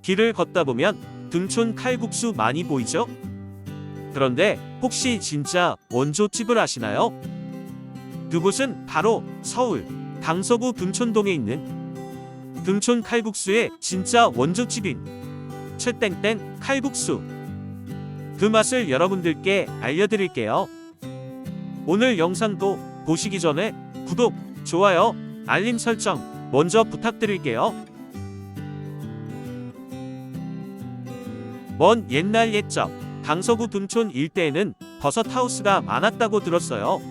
길을 걷다 보면 등촌 칼국수 많이 보이죠? 그런데 혹시 진짜 원조집을 아시나요? 그곳은 바로 서울 강서구 등촌동에 있는 등촌 칼국수의 진짜 원조집인 최땡땡 칼국수. 그 맛을 여러분들께 알려드릴게요. 오늘 영상도 보시기 전에 구독, 좋아요, 알림 설정 먼저 부탁드릴게요. 먼 옛날 옛적 강서구 등촌 일대에는 버섯하우스가 많았다고 들었어요.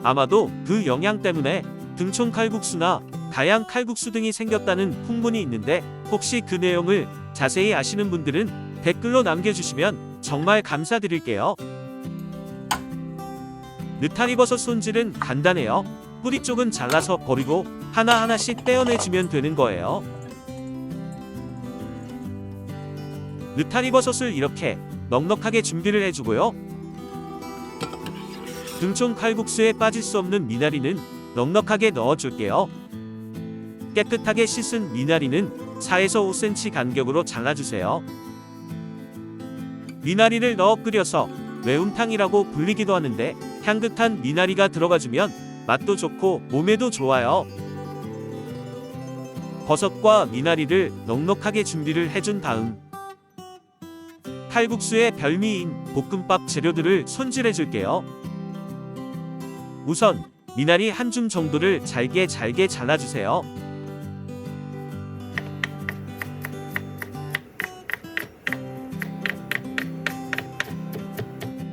아마도 그 영향 때문에 등촌 칼국수나 가양 칼국수 등이 생겼다는 풍문이 있는데, 혹시 그 내용을 자세히 아시는 분들은 댓글로 남겨주시면 정말 감사드릴게요. 느타리버섯 손질은 간단해요. 뿌리 쪽은 잘라서 버리고 하나하나씩 떼어내주면 되는 거예요. 느타리버섯을 이렇게 넉넉하게 준비를 해주고요. 등촌 칼국수에 빠질 수 없는 미나리는 넉넉하게 넣어줄게요. 깨끗하게 씻은 미나리는 4에서 5cm 간격으로 잘라주세요. 미나리를 넣어 끓여서 매운탕이라고 불리기도 하는데, 향긋한 미나리가 들어가주면 맛도 좋고 몸에도 좋아요. 버섯과 미나리를 넉넉하게 준비를 해준 다음 칼국수의 별미인 볶음밥 재료들을 손질해 줄게요. 우선 미나리 한 줌 정도를 잘게 잘라주세요.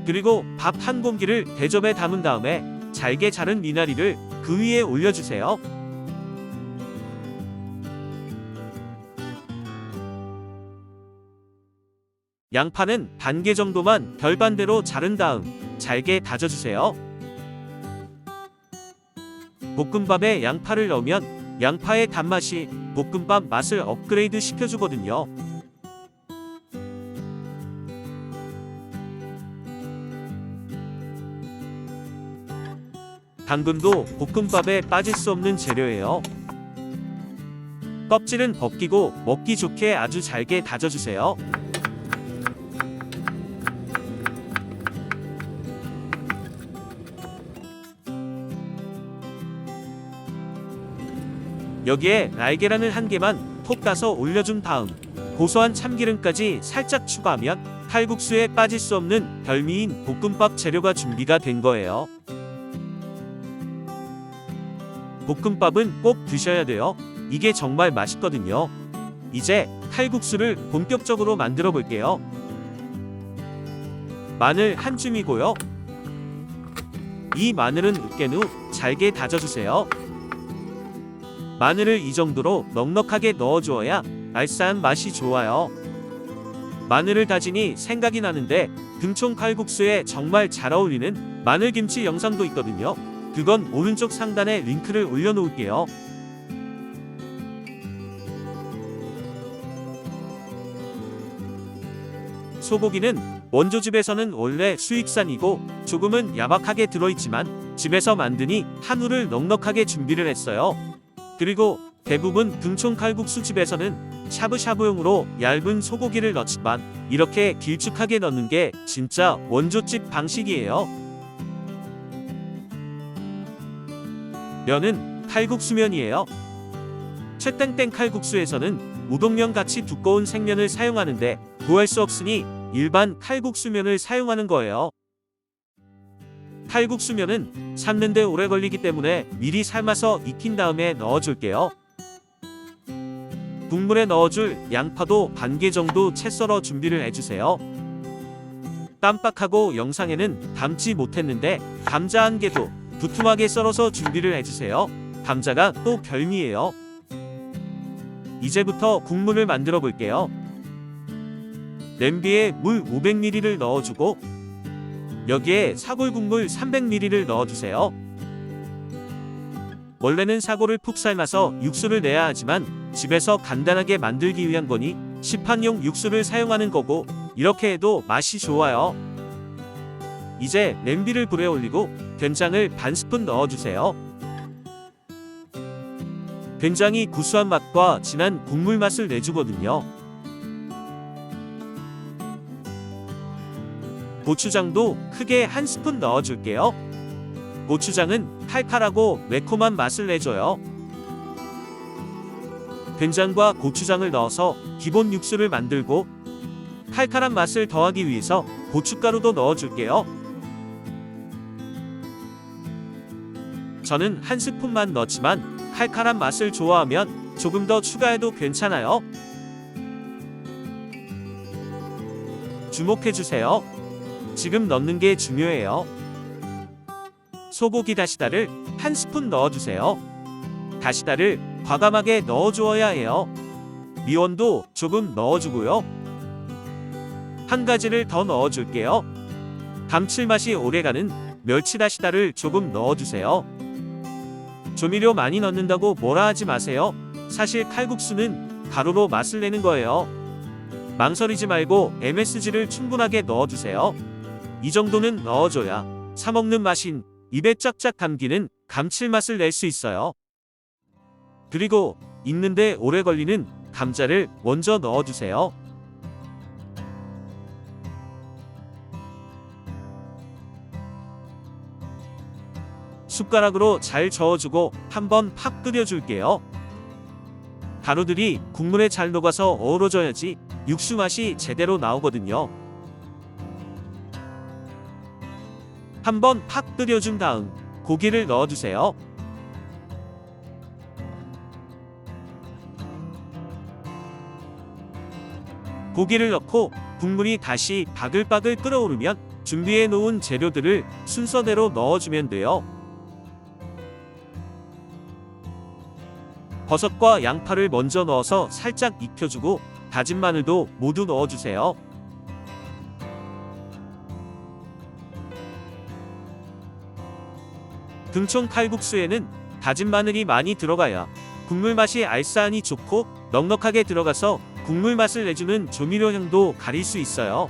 그리고 밥 한 공기를 대접에 담은 다음에 잘게 자른 미나리를 그 위에 올려주세요. 양파는 반개 정도만 별반대로 자른 다음 잘게 다져주세요. 볶음밥에 양파를 넣으면 양파의 단맛이 볶음밥 맛을 업그레이드 시켜주거든요. 당근도 볶음밥에 빠질 수 없는 재료예요. 껍질은 벗기고 먹기 좋게 아주 잘게 다져주세요. 여기에 날계란을 한 개만 톡 까서 올려준 다음 고소한 참기름까지 살짝 추가하면 칼국수에 빠질 수 없는 별미인 볶음밥 재료가 준비가 된 거예요. 볶음밥은 꼭 드셔야 돼요. 이게 정말 맛있거든요. 이제 칼국수를 본격적으로 만들어 볼게요. 마늘 한 줌이고요. 이 마늘은 으깬 후 잘게 다져주세요. 마늘을 이 정도로 넉넉하게 넣어주어야 알싸한 맛이 좋아요. 마늘을 다지니 생각이 나는데, 등촌 칼국수에 정말 잘 어울리는 마늘김치 영상도 있거든요. 그건 오른쪽 상단에 링크를 올려놓을게요. 소고기는 원조집에서는 원래 수익산이고 조금은 야박하게 들어있지만 집에서 만드니 한우를 넉넉하게 준비를 했어요. 그리고 대부분 등촌 칼국수 집에서는 샤브샤브용으로 얇은 소고기를 넣지만 이렇게 길쭉하게 넣는 게 진짜 원조집 방식이에요. 면은 칼국수면이에요. 최땡땡 칼국수에서는 우동면 같이 두꺼운 생면을 사용하는데 구할 수 없으니 일반 칼국수면을 사용하는 거예요. 칼국수면은 삶는데 오래 걸리기 때문에 미리 삶아서 익힌 다음에 넣어줄게요. 국물에 넣어줄 양파도 반개 정도 채 썰어 준비를 해주세요. 깜빡하고 영상에는 담지 못했는데 감자 한 개도 두툼하게 썰어서 준비를 해주세요. 감자가 또 별미예요. 이제부터 국물을 만들어 볼게요. 냄비에 물 500ml를 넣어주고 여기에 사골국물 300ml를 넣어주세요. 원래는 사골을 푹 삶아서 육수를 내야 하지만 집에서 간단하게 만들기 위한 거니 시판용 육수를 사용하는 거고, 이렇게 해도 맛이 좋아요. 이제 냄비를 불에 올리고 된장을 반 스푼 넣어주세요. 된장이 구수한 맛과 진한 국물 맛을 내주거든요. 고추장도 크게 한 스푼 넣어줄게요. 고추장은 칼칼하고 매콤한 맛을 내줘요. 된장과 고추장을 넣어서 기본 육수를 만들고 칼칼한 맛을 더하기 위해서 고춧가루도 넣어줄게요. 저는 한 스푼만 넣지만 칼칼한 맛을 좋아하면 조금 더 추가해도 괜찮아요. 주목해주세요. 지금 넣는 게 중요해요. 소고기 다시다를 한 스푼 넣어주세요. 다시다를 과감하게 넣어주어야 해요. 미원도 조금 넣어주고요. 한 가지를 더 넣어줄게요. 감칠맛이 오래가는 멸치 다시다를 조금 넣어주세요. 조미료 많이 넣는다고 뭐라 하지 마세요. 사실 칼국수는 가루로 맛을 내는 거예요. 망설이지 말고 MSG를 충분하게 넣어주세요. 이 정도는 넣어줘야 사먹는 맛인 입에 쫙쫙 감기는 감칠맛을 낼 수 있어요. 그리고 익는데 오래 걸리는 감자를 먼저 넣어주세요. 숟가락으로 잘 저어주고 한번 팍 끓여줄게요. 가루들이 국물에 잘 녹아서 어우러져야지 육수 맛이 제대로 나오거든요. 한번 팍 끓여준 다음 고기를 넣어주세요. 고기를 넣고 국물이 다시 바글바글 끓어오르면 준비해 놓은 재료들을 순서대로 넣어주면 돼요. 버섯과 양파를 먼저 넣어서 살짝 익혀주고 다진 마늘도 모두 넣어주세요. 등촌 칼국수에는 다진 마늘이 많이 들어가야 국물 맛이 알싸하니 좋고 넉넉하게 들어가서 국물 맛을 내주는 조미료 향도 가릴 수 있어요.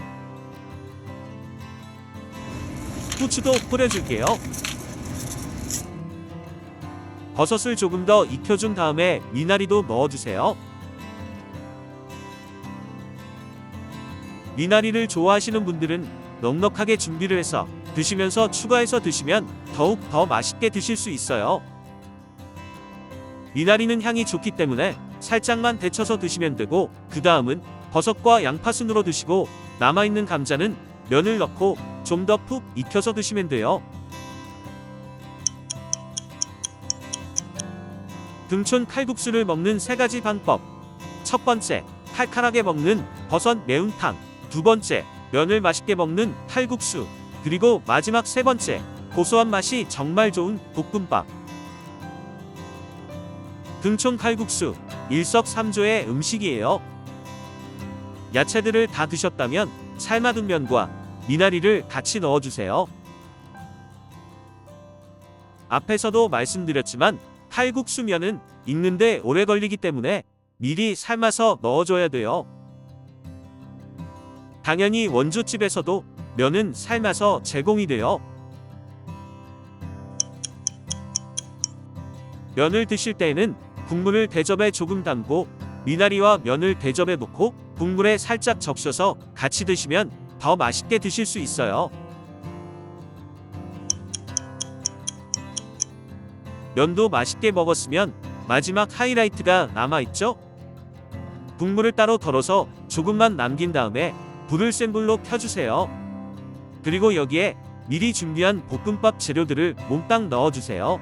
후추도 뿌려줄게요. 버섯을 조금 더 익혀준 다음에 미나리도 넣어주세요. 미나리를 좋아하시는 분들은 넉넉하게 준비를 해서 드시면서 추가해서 드시면 더욱 더 맛있게 드실 수 있어요. 미나리는 향이 좋기 때문에 살짝만 데쳐서 드시면 되고, 그 다음은 버섯과 양파 순으로 드시고 남아있는 감자는 면을 넣고 좀 더 푹 익혀서 드시면 돼요. 등촌 칼국수를 먹는 3가지 방법. 첫 번째, 칼칼하게 먹는 버섯 매운탕. 두 번째, 면을 맛있게 먹는 칼국수. 그리고 마지막 3번째, 고소한 맛이 정말 좋은 볶음밥. 등촌 칼국수 일석삼조의 음식이에요. 야채들을 다 드셨다면 삶아둔 면과 미나리를 같이 넣어주세요. 앞에서도 말씀드렸지만 칼국수면은 익는데 오래 걸리기 때문에 미리 삶아서 넣어줘야 돼요. 당연히 원조집에서도 면은 삶아서 제공이 돼요. 면을 드실 때에는 국물을 대접에 조금 담고 미나리와 면을 대접에 놓고 국물에 살짝 적셔서 같이 드시면 더 맛있게 드실 수 있어요. 면도 맛있게 먹었으면 마지막 하이라이트가 남아있죠? 국물을 따로 덜어서 조금만 남긴 다음에 불을 센 불로 켜주세요. 그리고 여기에 미리 준비한 볶음밥 재료들을 몽땅 넣어주세요.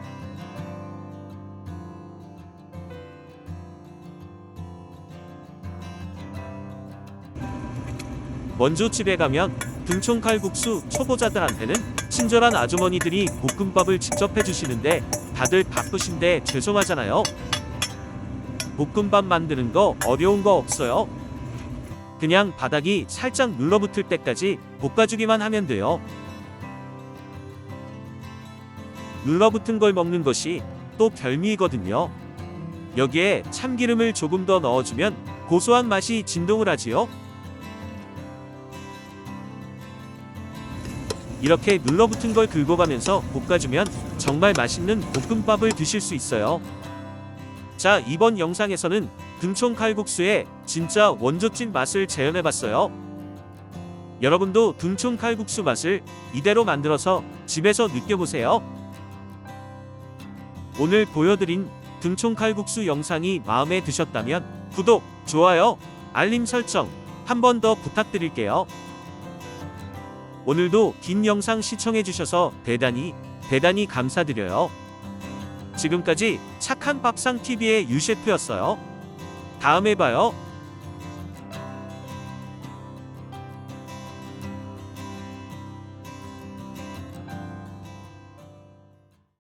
원조집에 가면 등촌 칼국수 초보자들한테는 친절한 아주머니들이 볶음밥을 직접 해주시는데 다들 바쁘신데 죄송하잖아요. 볶음밥 만드는 거 어려운 거 없어요. 그냥 바닥이 살짝 눌러붙을 때까지 볶아주기만 하면 돼요. 눌러붙은 걸 먹는 것이 또 별미이거든요. 여기에 참기름을 조금 더 넣어주면 고소한 맛이 진동을 하지요. 이렇게 눌러붙은 걸 긁어가면서 볶아주면 정말 맛있는 볶음밥을 드실 수 있어요. 자, 이번 영상에서는 등촌 칼국수의 진짜 원조집 맛을 재현해봤어요. 여러분도 등촌 칼국수 맛을 이대로 만들어서 집에서 느껴보세요. 오늘 보여드린 등촌 칼국수 영상이 마음에 드셨다면 구독, 좋아요, 알림 설정 한 번 더 부탁드릴게요. 오늘도 긴 영상 시청해주셔서 대단히 감사드려요. 지금까지 착한 밥상TV의 유셰프였어요. 다음에 봐요.